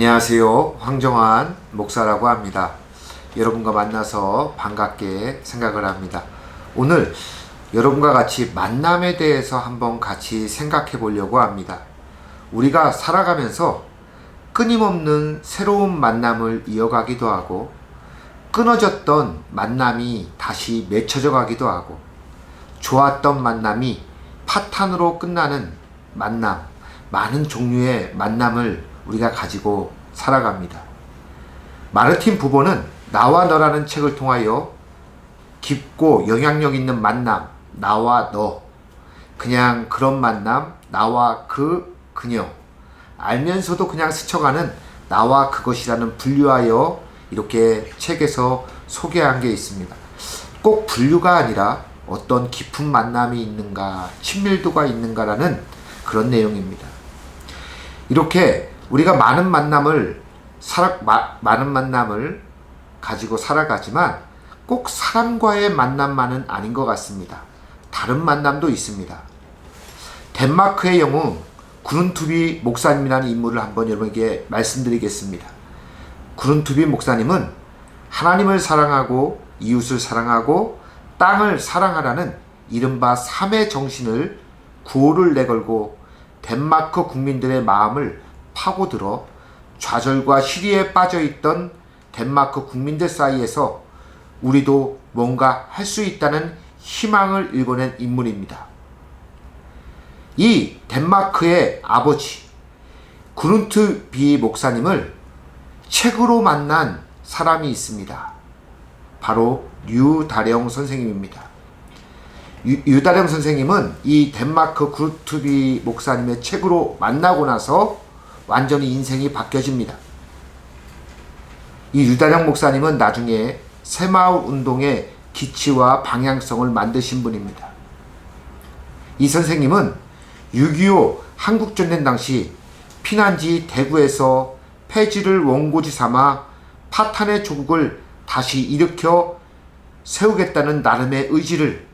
안녕하세요. 황정환 목사라고 합니다. 여러분과 만나서 반갑게 생각을 합니다. 오늘 여러분과 같이 만남에 대해서 한번 같이 생각해 보려고 합니다. 우리가 살아가면서 끊임없는 새로운 만남을 이어가기도 하고 끊어졌던 만남이 다시 맺혀져 가기도 하고 좋았던 만남이 파탄으로 끝나는 만남, 많은 종류의 만남을 우리가 가지고 살아갑니다. 마르틴 부보는 나와 너라는 책을 통하여 깊고 영향력 있는 만남, 나와 너, 그냥 그런 만남, 나와 그녀, 알면서도 그냥 스쳐가는 나와 그것이라는 분류하여 이렇게 책에서 소개한 게 있습니다. 꼭 분류가 아니라 어떤 깊은 만남이 있는가, 친밀도가 있는가라는 그런 내용입니다. 이렇게 우리가 많은 만남을 가지고 살아가지만 꼭 사람과의 만남만은 아닌 것 같습니다. 다른 만남도 있습니다. 덴마크의 영웅 구룬투비 목사님이라는 인물을 한번 여러분에게 말씀드리겠습니다. 구룬투비 목사님은 하나님을 사랑하고 이웃을 사랑하고 땅을 사랑하라는 이른바 3의 정신을 구호를 내걸고 덴마크 국민들의 마음을 파고들어 좌절과 시리에 빠져있던 덴마크 국민들 사이에서 우리도 뭔가 할 수 있다는 희망을 일궈낸 인물입니다. 이 덴마크의 아버지 구룬투비 목사님을 책으로 만난 사람이 있습니다. 바로 류다령 선생님입니다. 유다령 선생님은 이 덴마크 구룬투비 목사님의 책으로 만나고 나서 완전히 인생이 바뀌어집니다. 이 유다령 목사님은 나중에 새마을 운동의 기치와 방향성을 만드신 분입니다. 이 선생님은 6.25 한국전쟁 당시 피난지 대구에서 폐지를 원고지 삼아 파탄의 조국을 다시 일으켜 세우겠다는 나름의 의지를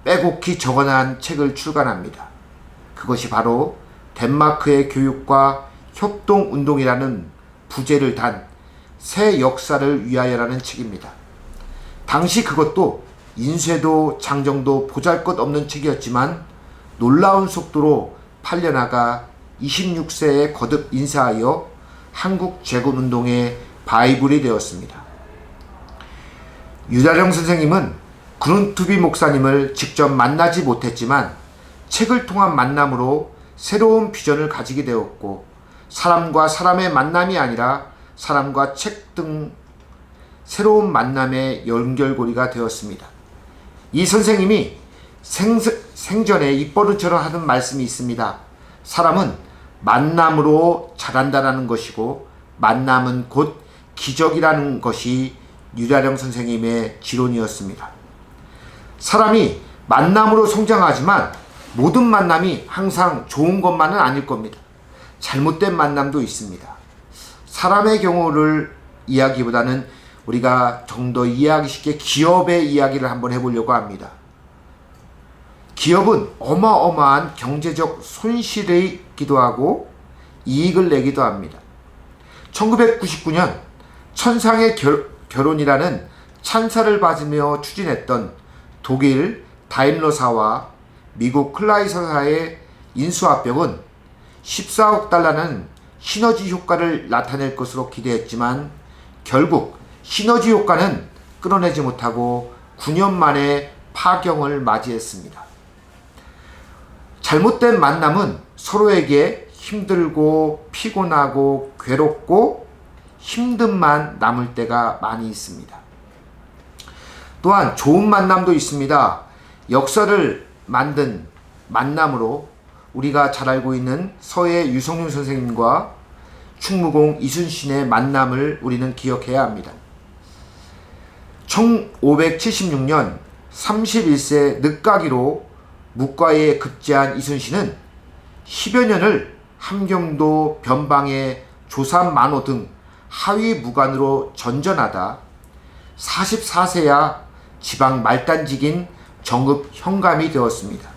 빼곡히 적어낸 책을 출간합니다. 그것이 바로 덴마크의 교육과 협동운동이라는 부제를 단 새 역사를 위하여라는 책입니다. 당시 그것도 인쇄도 장정도 보잘것없는 책이었지만 놀라운 속도로 팔려나가 26세에 거듭 인쇄하여 한국 재건운동의 바이블이 되었습니다. 유다령 선생님은 구룬투비 목사님을 직접 만나지 못했지만 책을 통한 만남으로 새로운 비전을 가지게 되었고 사람과 사람의 만남이 아니라 사람과 책 등 새로운 만남의 연결고리가 되었습니다. 이 선생님이 생전에 입버릇처럼 하는 말씀이 있습니다. 사람은 만남으로 자란다라는 것이고 만남은 곧 기적이라는 것이 유다령 선생님의 지론이었습니다. 사람이 만남으로 성장하지만 모든 만남이 항상 좋은 것만은 아닐 겁니다. 잘못된 만남도 있습니다. 사람의 경우를 이야기보다는 우리가 좀 더 이해하기 쉽게 기업의 이야기를 한번 해보려고 합니다. 기업은 어마어마한 경제적 손실이기도 하고 이익을 내기도 합니다. 1999년 천상의 결혼이라는 찬사를 받으며 추진했던 독일 다임러사와 미국 클라이서사의 인수합병은 14억 달러는 시너지 효과를 나타낼 것으로 기대했지만 결국 시너지 효과는 끌어내지 못하고 9년 만에 파경을 맞이했습니다. 잘못된 만남은 서로에게 힘들고 피곤하고 괴롭고 힘듦만 남을 때가 많이 있습니다. 또한 좋은 만남도 있습니다. 역사를 만든 만남으로 우리가 잘 알고 있는 서해 유성윤 선생님과 충무공 이순신의 만남을 우리는 기억해야 합니다. 1576년 31세 늦가기로 묵과에 급제한 이순신은 10여 년을 함경도 변방의 조삼 만호 등 하위 무관으로 전전하다 44세야 지방 말단직인 정읍 현감이 되었습니다.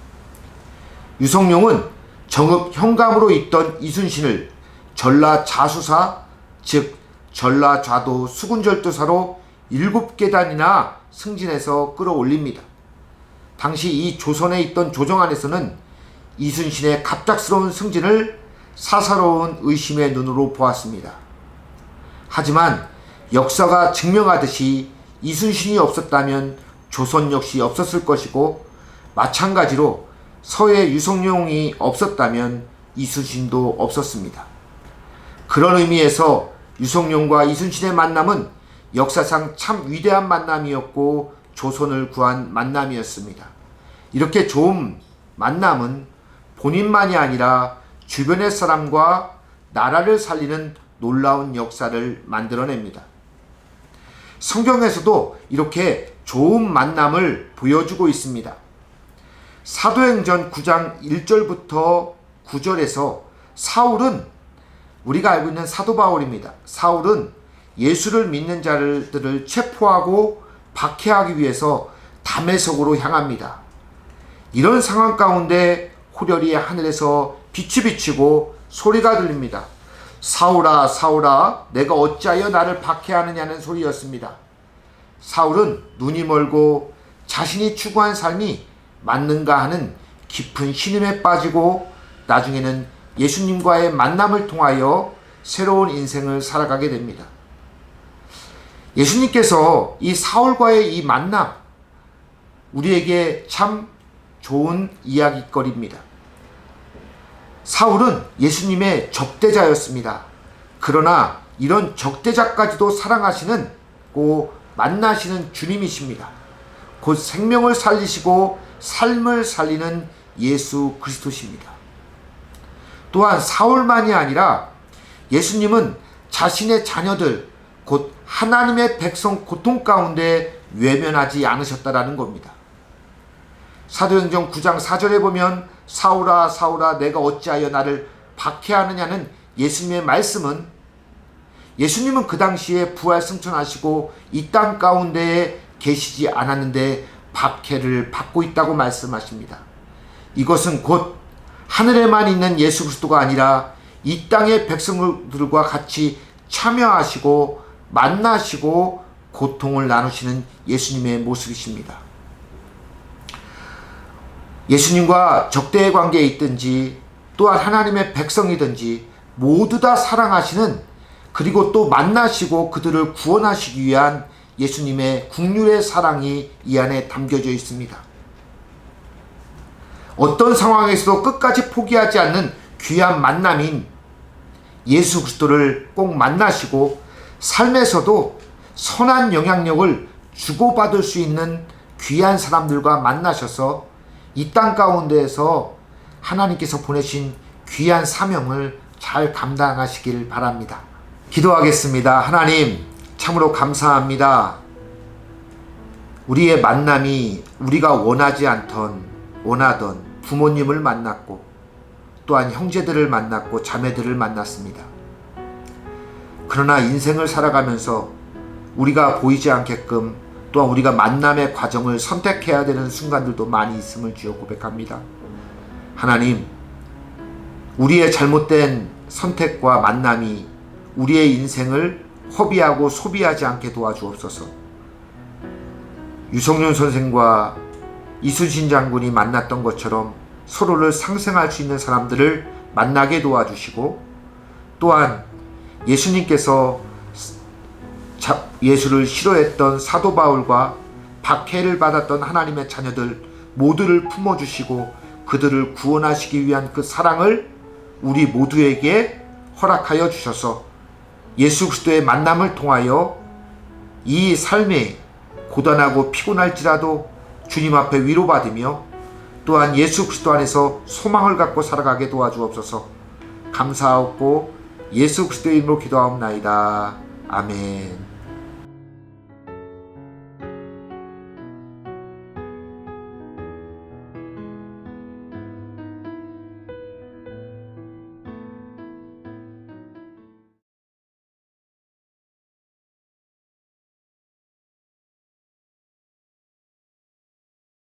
유성룡은 정읍 현감으로 있던 이순신을 전라 자수사 즉 전라좌도 수군절도사로 7계단이나 승진해서 끌어올립니다. 당시 이 조선에 있던 조정 안에서는 이순신의 갑작스러운 승진을 사사로운 의심의 눈으로 보았습니다. 하지만 역사가 증명하듯이 이순신이 없었다면 조선 역시 없었을 것이고, 마찬가지로 서해 유성룡이 없었다면 이순신도 없었습니다. 그런 의미에서 유성룡과 이순신의 만남은 역사상 참 위대한 만남이었고 조선을 구한 만남이었습니다. 이렇게 좋은 만남은 본인만이 아니라 주변의 사람과 나라를 살리는 놀라운 역사를 만들어냅니다. 성경에서도 이렇게 좋은 만남을 보여주고 있습니다. 사도행전 9장 1절부터 9절에서 사울은, 우리가 알고 있는 사도 바울입니다. 사울은 예수를 믿는 자들을 체포하고 박해하기 위해서 다메섹으로 향합니다. 이런 상황 가운데 호련히 하늘에서 빛이 비치고 소리가 들립니다. 사울아, 사울아, 내가 어찌하여 나를 박해하느냐는 소리였습니다. 사울은 눈이 멀고 자신이 추구한 삶이 맞는가 하는 깊은 신음에 빠지고 나중에는 예수님과의 만남을 통하여 새로운 인생을 살아가게 됩니다. 예수님께서 이 사울과의 이 만남, 우리에게 참 좋은 이야기거리입니다. 사울은 예수님의 적대자였습니다. 그러나 이런 적대자까지도 사랑하시는, 고 만나시는 주님이십니다. 곧 생명을 살리시고 삶을 살리는 예수 그리스도십니다. 또한 사울만이 아니라 예수님은 자신의 자녀들, 곧 하나님의 백성 고통 가운데 외면하지 않으셨다라는 겁니다. 사도행전 9장 4절에 보면 사울아, 사울아, 내가 어찌하여 나를 박해하느냐는 예수님의 말씀은, 예수님은 그 당시에 부활 승천하시고 이 땅 가운데에 계시지 않았는데 박해를 받고 있다고 말씀하십니다. 이것은 곧 하늘에만 있는 예수 그리스도가 아니라 이 땅의 백성들과 같이 참여하시고 만나시고 고통을 나누시는 예수님의 모습이십니다. 예수님과 적대의 관계에 있든지 또한 하나님의 백성이든지 모두 다 사랑하시는, 그리고 또 만나시고 그들을 구원하시기 위한 예수님의 국률의 사랑이 이 안에 담겨져 있습니다. 어떤 상황에서도 끝까지 포기하지 않는 귀한 만남인 예수 그리스도를 꼭 만나시고 삶에서도 선한 영향력을 주고받을 수 있는 귀한 사람들과 만나셔서 이 땅 가운데에서 하나님께서 보내신 귀한 사명을 잘 감당하시길 바랍니다. 기도하겠습니다. 하나님, 참으로 감사합니다. 우리의 만남이 우리가 원하던 부모님을 만났고 또한 형제들을 만났고 자매들을 만났습니다. 그러나 인생을 살아가면서 우리가 보이지 않게끔 또한 우리가 만남의 과정을 선택해야 되는 순간들도 많이 있음을 주여 고백합니다. 하나님, 우리의 잘못된 선택과 만남이 우리의 인생을 허비하고 소비하지 않게 도와주옵소서. 유성룡 선생과 이순신 장군이 만났던 것처럼 서로를 상생할 수 있는 사람들을 만나게 도와주시고, 또한 예수님께서 예수를 싫어했던 사도 바울과 박해를 받았던 하나님의 자녀들 모두를 품어주시고 그들을 구원하시기 위한 그 사랑을 우리 모두에게 허락하여 주셔서 예수 그리스도의 만남을 통하여 이 삶에 고단하고 피곤할지라도 주님 앞에 위로받으며 또한 예수 그리스도 안에서 소망을 갖고 살아가게 도와주옵소서. 감사하고 예수 그리스도의 이름으로 기도하옵나이다. 아멘.